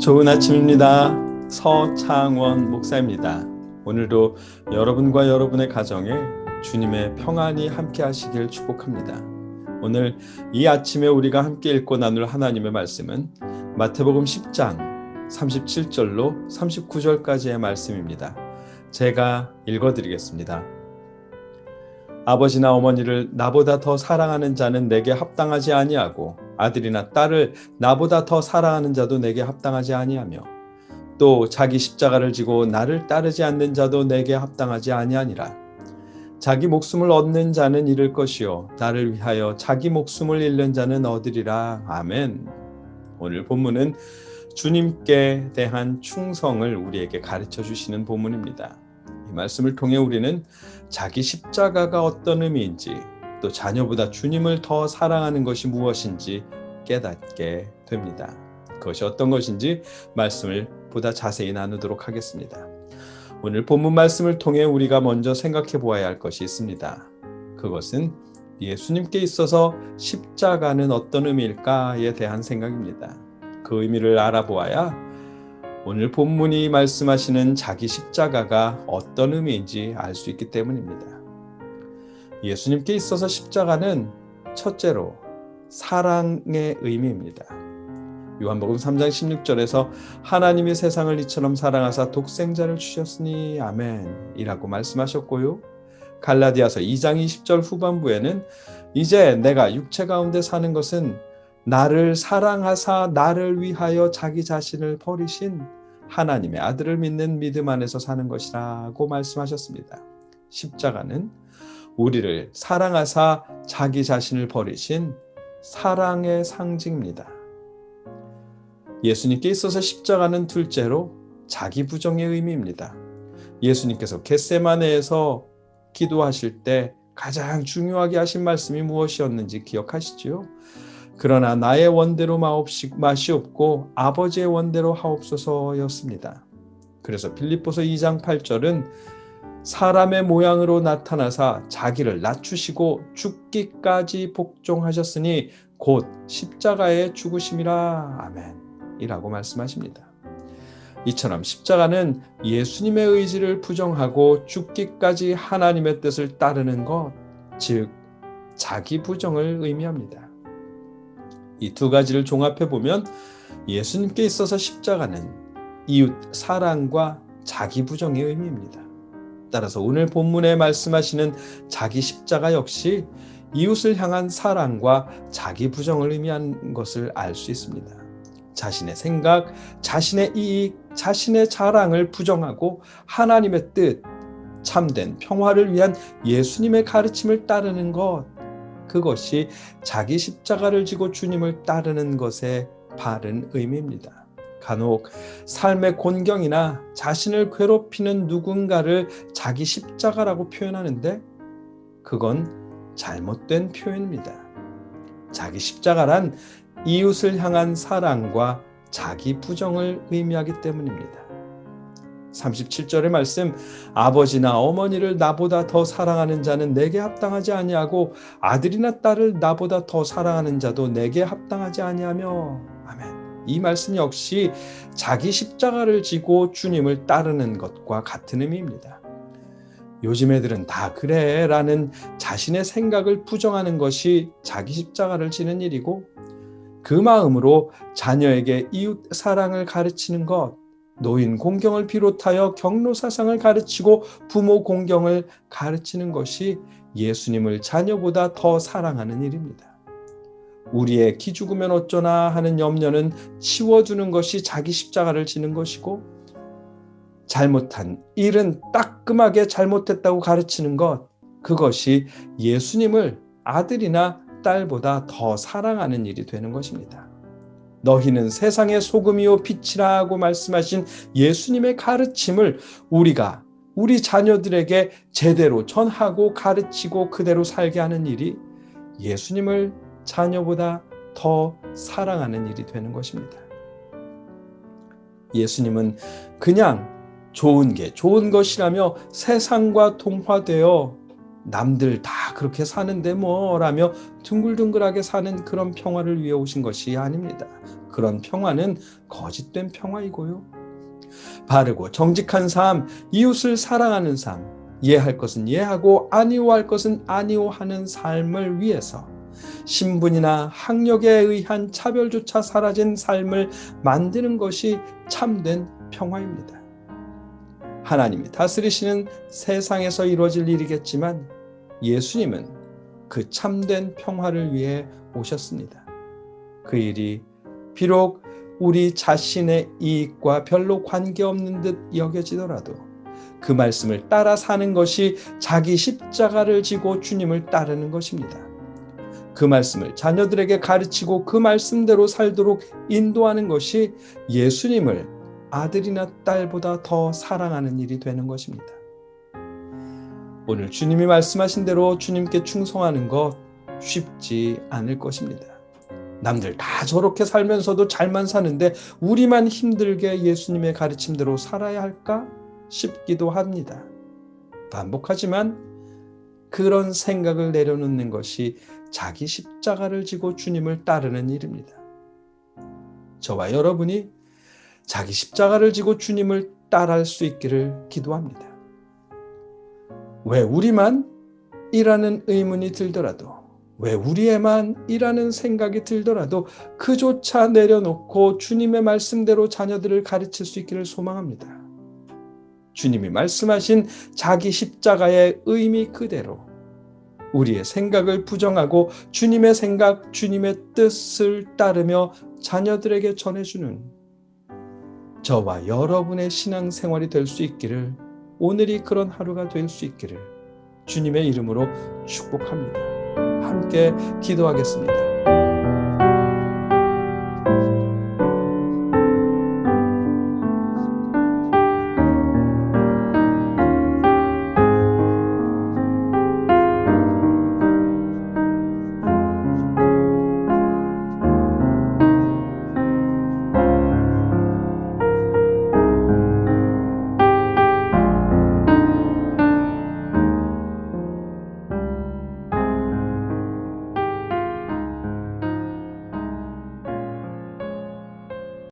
좋은 아침입니다. 서창원 목사입니다. 오늘도 여러분과 여러분의 가정에 주님의 평안이 함께 하시길 축복합니다. 오늘 이 아침에 우리가 함께 읽고 나눌 하나님의 말씀은 마태복음 10장 37절로 39절까지의 말씀입니다. 제가 읽어드리겠습니다. 아버지나 어머니를 나보다 더 사랑하는 자는 내게 합당하지 아니하고 아들이나 딸을 나보다 더 사랑하는 자도 내게 합당하지 아니하며 또 자기 십자가를 지고 나를 따르지 않는 자도 내게 합당하지 아니하니라. 자기 목숨을 얻는 자는 잃을 것이요 나를 위하여 자기 목숨을 잃는 자는 얻으리라. 아멘. 오늘 본문은 주님께 대한 충성을 우리에게 가르쳐 주시는 본문입니다. 이 말씀을 통해 우리는 자기 십자가가 어떤 의미인지 또 자녀보다 주님을 더 사랑하는 것이 무엇인지 깨닫게 됩니다. 그것이 어떤 것인지 말씀을 보다 자세히 나누도록 하겠습니다. 오늘 본문 말씀을 통해 우리가 먼저 생각해 보아야 할 것이 있습니다. 그것은 예수님께 있어서 십자가는 어떤 의미일까에 대한 생각입니다. 그 의미를 알아보아야 오늘 본문이 말씀하시는 자기 십자가가 어떤 의미인지 알 수 있기 때문입니다. 예수님께 있어서 십자가는 첫째로 사랑의 의미입니다. 요한복음 3장 16절에서 하나님이 세상을 이처럼 사랑하사 독생자를 주셨으니 아멘 이라고 말씀하셨고요. 갈라디아서 2장 20절 후반부에는 이제 내가 육체 가운데 사는 것은 나를 사랑하사 나를 위하여 자기 자신을 버리신 하나님의 아들을 믿는 믿음 안에서 사는 것이라고 말씀하셨습니다. 십자가는 우리를 사랑하사 자기 자신을 버리신 사랑의 상징입니다. 예수님께 있어서 십자가는 둘째로 자기 부정의 의미입니다. 예수님께서 겟세마네에서 기도하실 때 가장 중요하게 하신 말씀이 무엇이었는지 기억하시죠? 그러나 나의 원대로 마시옵고 아버지의 원대로 하옵소서였습니다. 그래서 빌립보서 2장 8절은 사람의 모양으로 나타나사 자기를 낮추시고 죽기까지 복종하셨으니 곧 십자가의 죽으심이라 아멘 이라고 말씀하십니다. 이처럼 십자가는 예수님의 의지를 부정하고 죽기까지 하나님의 뜻을 따르는 것, 즉 자기 부정을 의미합니다. 이 두 가지를 종합해 보면 예수님께 있어서 십자가는 이웃 사랑과 자기 부정의 의미입니다. 따라서 오늘 본문에 말씀하시는 자기 십자가 역시 이웃을 향한 사랑과 자기 부정을 의미하는 것을 알 수 있습니다. 자신의 생각, 자신의 이익, 자신의 자랑을 부정하고 하나님의 뜻, 참된 평화를 위한 예수님의 가르침을 따르는 것, 그것이 자기 십자가를 지고 주님을 따르는 것의 바른 의미입니다. 간혹 삶의 곤경이나 자신을 괴롭히는 누군가를 자기 십자가라고 표현하는데 그건 잘못된 표현입니다. 자기 십자가란 이웃을 향한 사랑과 자기 부정을 의미하기 때문입니다. 37절의 말씀, 아버지나 어머니를 나보다 더 사랑하는 자는 내게 합당하지 아니하고 아들이나 딸을 나보다 더 사랑하는 자도 내게 합당하지 아니하며 아멘. 이 말씀 역시 자기 십자가를 지고 주님을 따르는 것과 같은 의미입니다. 요즘 애들은 다 그래 라는 자신의 생각을 부정하는 것이 자기 십자가를 지는 일이고 그 마음으로 자녀에게 이웃 사랑을 가르치는 것, 노인 공경을 비롯하여 경로 사상을 가르치고 부모 공경을 가르치는 것이 예수님을 자녀보다 더 사랑하는 일입니다. 우리의 기 죽으면 어쩌나 하는 염려는 치워주는 것이 자기 십자가를 지는 것이고 잘못한 일은 따끔하게 잘못했다고 가르치는 것, 그것이 예수님을 아들이나 딸보다 더 사랑하는 일이 되는 것입니다. 너희는 세상의 소금이요 빛이라고 말씀하신 예수님의 가르침을 우리가 우리 자녀들에게 제대로 전하고 가르치고 그대로 살게 하는 일이 예수님을 자녀보다 더 사랑하는 일이 되는 것입니다. 예수님은 그냥 좋은 게 좋은 것이라며 세상과 동화되어 남들 다 그렇게 사는데 뭐라며 둥글둥글하게 사는 그런 평화를 위해 오신 것이 아닙니다. 그런 평화는 거짓된 평화이고요. 바르고 정직한 삶, 이웃을 사랑하는 삶, 이해할 것은 이해하고 아니오할 것은 아니오하는 삶을 위해서 신분이나 학력에 의한 차별조차 사라진 삶을 만드는 것이 참된 평화입니다. 하나님이 다스리시는 세상에서 이루어질 일이겠지만 예수님은 그 참된 평화를 위해 오셨습니다. 그 일이 비록 우리 자신의 이익과 별로 관계없는 듯 여겨지더라도 그 말씀을 따라 사는 것이 자기 십자가를 지고 주님을 따르는 것입니다. 그 말씀을 자녀들에게 가르치고 그 말씀대로 살도록 인도하는 것이 예수님을 아들이나 딸보다 더 사랑하는 일이 되는 것입니다. 오늘 주님이 말씀하신 대로 주님께 충성하는 것 쉽지 않을 것입니다. 남들 다 저렇게 살면서도 잘만 사는데 우리만 힘들게 예수님의 가르침대로 살아야 할까 싶기도 합니다. 반복하지만 그런 생각을 내려놓는 것이 자기 십자가를 지고 주님을 따르는 일입니다. 저와 여러분이 자기 십자가를 지고 주님을 따라할 수 있기를 기도합니다. 왜 우리만 이라는 의문이 들더라도, 왜 우리에만 이라는 생각이 들더라도 그조차 내려놓고 주님의 말씀대로 자녀들을 가르칠 수 있기를 소망합니다. 주님이 말씀하신 자기 십자가의 의미 그대로 우리의 생각을 부정하고 주님의 생각, 주님의 뜻을 따르며 자녀들에게 전해주는 저와 여러분의 신앙생활이 될 수 있기를, 오늘이 그런 하루가 될 수 있기를 주님의 이름으로 축복합니다. 함께 기도하겠습니다.